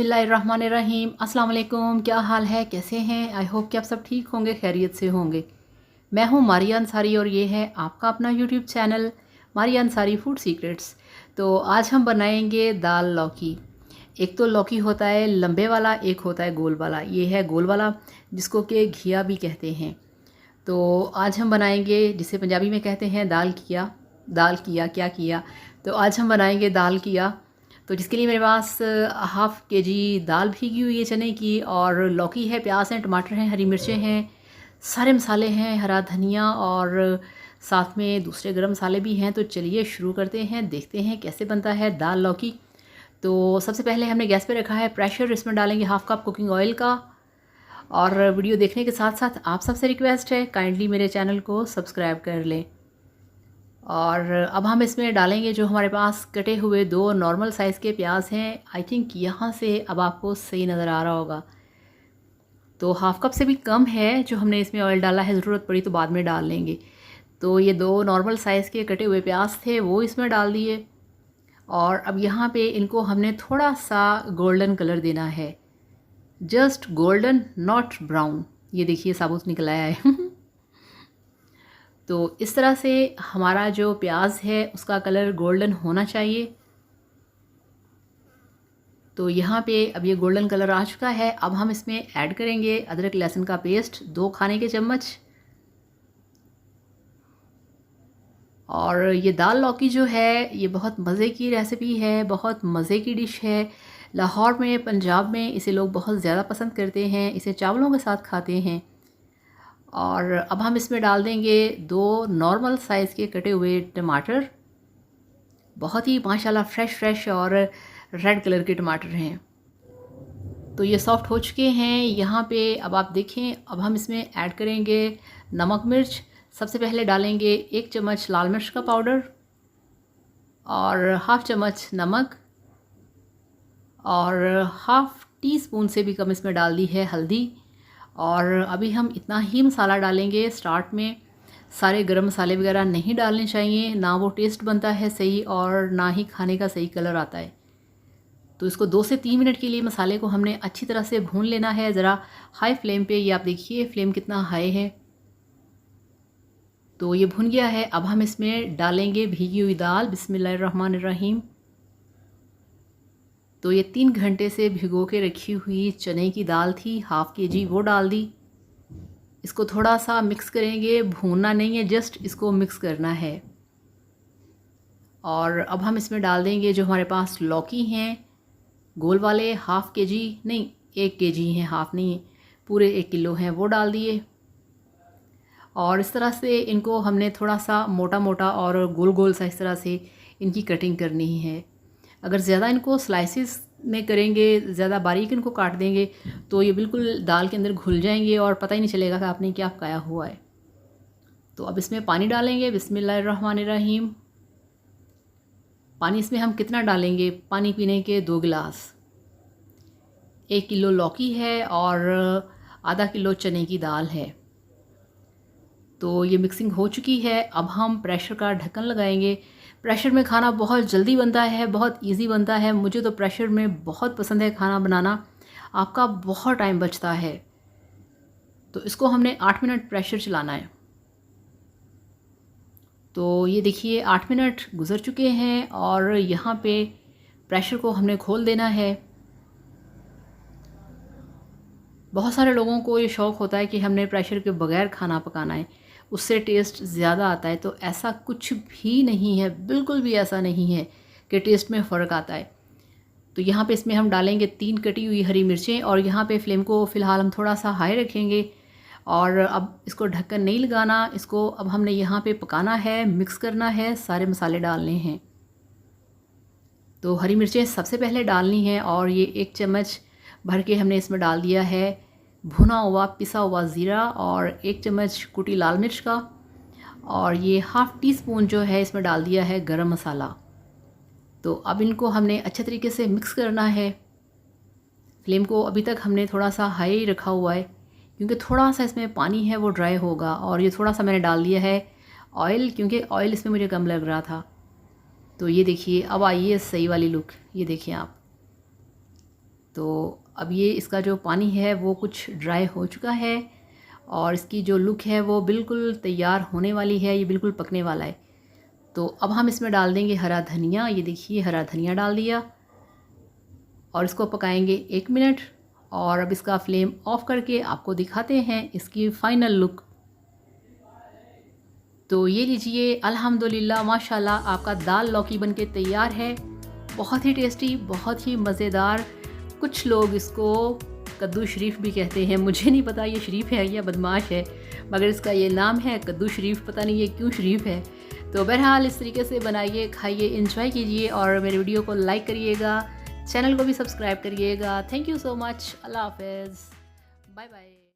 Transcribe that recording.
बिस्मिल्लाहिर्रहमानिर्रहीम। अस्सलाम वालेकुम। क्या हाल है, कैसे हैं? आई होप कि आप सब ठीक होंगे, खैरियत से होंगे। मैं हूं मारिया अंसारी और ये है आपका अपना YouTube channel Maria Ansari food secrets. तो आज हम बनाएंगे दाल लौकी। एक तो लौकी होता है लंबे वाला, एक होता है गोल वाला। ये है गोल वाला जिसको कि घिया भी कहते हैं। तो आज हम बनाएंगे, जिसे पंजाबी में कहते हैं दाल किया। दाल किया क्या किया, तो आज हम बनाएंगे दाल किया। तो जिसके लिए मेरे पास हाफ़ के जी दाल भीगी हुई है चने की, और लौकी है, प्याज हैं, टमाटर हैं, हरी मिर्चें हैं, सारे मसाले हैं, हरा धनिया और साथ में दूसरे गरम मसाले भी हैं। तो चलिए शुरू करते हैं, देखते हैं कैसे बनता है दाल लौकी। तो सबसे पहले हमने गैस पे रखा है प्रेशर। इसमें डालेंगे हाफ़ कप कुकिंग ऑयल का। और वीडियो देखने के साथ साथ आप सबसे रिक्वेस्ट है, काइंडली मेरे चैनल को सब्सक्राइब कर लें। और अब हम इसमें डालेंगे जो हमारे पास कटे हुए 2 नॉर्मल साइज़ के प्याज हैं। आई थिंक यहाँ से अब आपको सही नज़र आ रहा होगा। तो हाफ़ कप से भी कम है जो हमने इसमें ऑयल डाला है, ज़रूरत पड़ी तो बाद में डाल लेंगे। तो ये 2 नॉर्मल साइज़ के कटे हुए प्याज थे, वो इसमें डाल दिए। और अब यहाँ पे इनको हमने थोड़ा सा गोल्डन कलर देना है, जस्ट गोल्डन, नॉट ब्राउन। ये देखिए साबुत निकल आया है। तो इस तरह से हमारा जो प्याज है उसका कलर गोल्डन होना चाहिए। तो यहाँ पे अब ये गोल्डन कलर आ चुका है। अब हम इसमें ऐड करेंगे अदरक लहसुन का पेस्ट 2 खाने के चम्मच। और ये दाल लौकी जो है ये बहुत मज़े की रेसिपी है, बहुत मज़े की डिश है। लाहौर में, पंजाब में इसे लोग बहुत ज़्यादा पसंद करते हैं, इसे चावलों के साथ खाते हैं। और अब हम इसमें डाल देंगे 2 नॉर्मल साइज़ के कटे हुए टमाटर। बहुत ही माशाल्लाह फ्रेश और रेड कलर के टमाटर हैं। तो ये सॉफ्ट हो चुके हैं यहाँ पे। अब आप देखें, अब हम इसमें ऐड करेंगे नमक मिर्च। सबसे पहले डालेंगे 1 चम्मच लाल मिर्च का पाउडर और हाफ़ चम्मच नमक, और हाफ़ टी स्पून से भी कम इसमें डाल दी है हल्दी। और अभी हम इतना ही मसाला डालेंगे स्टार्ट में। सारे गरम मसाले वगैरह नहीं डालने चाहिए, ना वो टेस्ट बनता है सही और ना ही खाने का सही कलर आता है। तो इसको 2 से 3 मिनट के लिए मसाले को हमने अच्छी तरह से भून लेना है, ज़रा हाई फ्लेम पे। ये आप देखिए फ्लेम कितना हाई है। तो ये भुन गया है। अब हम इसमें डालेंगे भीगी हुई दाल। बिस्मिल्लाहिर्रहमानिर्रहीम। तो ये 3 घंटे से भिगो के रखी हुई चने की दाल थी, हाफ़ के जी, वो डाल दी। इसको थोड़ा सा मिक्स करेंगे, भूनना नहीं है, जस्ट इसको मिक्स करना है। और अब हम इसमें डाल देंगे जो हमारे पास लौकी हैं गोल वाले, हाफ़ के जी नहीं, 1 के जी हैं, हाफ़ नहीं, पूरे 1 किलो हैं, वो डाल दिए। और इस तरह से इनको हमने थोड़ा सा मोटा मोटा और गोल गोल सा इस तरह से इनकी कटिंग करनी है। अगर ज़्यादा इनको स्लाइसिस में करेंगे, ज़्यादा बारीक इनको काट देंगे, तो ये बिल्कुल दाल के अंदर घुल जाएंगे और पता ही नहीं चलेगा कि आपने क्या पकाया हुआ है। तो अब इसमें पानी डालेंगे। बिस्मिल्लाहिर्रहमानिर्रहीम। पानी इसमें हम कितना डालेंगे? पानी पीने के 2 गिलास। 1 किलो लौकी है और आधा किलो चने की दाल है। तो ये मिक्सिंग हो चुकी है। अब हम प्रेशर का ढक्कन लगाएंगे। प्रेशर में खाना बहुत जल्दी बनता है, बहुत इजी बनता है। मुझे तो प्रेशर में बहुत पसंद है खाना बनाना, आपका बहुत टाइम बचता है। तो इसको हमने 8 मिनट प्रेशर चलाना है। तो ये देखिए 8 मिनट गुजर चुके हैं और यहाँ पे प्रेशर को हमने खोल देना है। बहुत सारे लोगों को ये शौक़ होता है कि हमने प्रेशर के बगैर खाना पकाना है, उससे टेस्ट ज़्यादा आता है। तो ऐसा कुछ भी नहीं है, बिल्कुल भी ऐसा नहीं है कि टेस्ट में फ़र्क आता है। तो यहाँ पे इसमें हम डालेंगे 3 कटी हुई हरी मिर्चें, और यहाँ पे फ्लेम को फ़िलहाल हम थोड़ा सा हाई रखेंगे। और अब इसको ढक्कन नहीं लगाना, इसको अब हमने यहाँ पे पकाना है, मिक्स करना है, सारे मसाले डालने हैं। तो हरी मिर्चें सबसे पहले डालनी हैं, और ये 1 चम्मच भर के हमने इसमें डाल दिया है भुना हुआ पिसा हुआ ज़ीरा, और 1 चम्मच कुटी लाल मिर्च का, और ये हाफ़ टी स्पून जो है इसमें डाल दिया है गरम मसाला। तो अब इनको हमने अच्छे तरीके से मिक्स करना है। फ्लेम को अभी तक हमने थोड़ा सा हाई रखा हुआ है, क्योंकि थोड़ा सा इसमें पानी है वो ड्राई होगा। और ये थोड़ा सा मैंने डाल दिया है ऑयल, क्योंकि ऑयल इसमें मुझे कम लग रहा था। तो ये देखिए अब आइए सही वाली लुक, ये देखिए आप। तो अब ये इसका जो पानी है वो कुछ ड्राई हो चुका है और इसकी जो लुक है वो बिल्कुल तैयार होने वाली है, ये बिल्कुल पकने वाला है। तो अब हम इसमें डाल देंगे हरा धनिया। ये देखिए हरा धनिया डाल दिया और इसको पकाएंगे 1 मिनट। और अब इसका फ्लेम ऑफ करके आपको दिखाते हैं इसकी फ़ाइनल लुक। तो ये लीजिए, अल्हम्दुलिल्लाह माशाल्लाह आपका दाल लौकी बनके तैयार है। बहुत ही टेस्टी, बहुत ही मज़ेदार। कुछ लोग इसको कद्दू शरीफ भी कहते हैं, मुझे नहीं पता ये शरीफ है या बदमाश है, मगर इसका ये नाम है कद्दू शरीफ। पता नहीं ये क्यों शरीफ है। तो बहरहाल इस तरीके से बनाइए, खाइए, इंजॉय कीजिए और मेरे वीडियो को लाइक करिएगा, चैनल को भी सब्सक्राइब करिएगा। Thank you so much. अल्लाह हाफ़िज़, बाय बाय।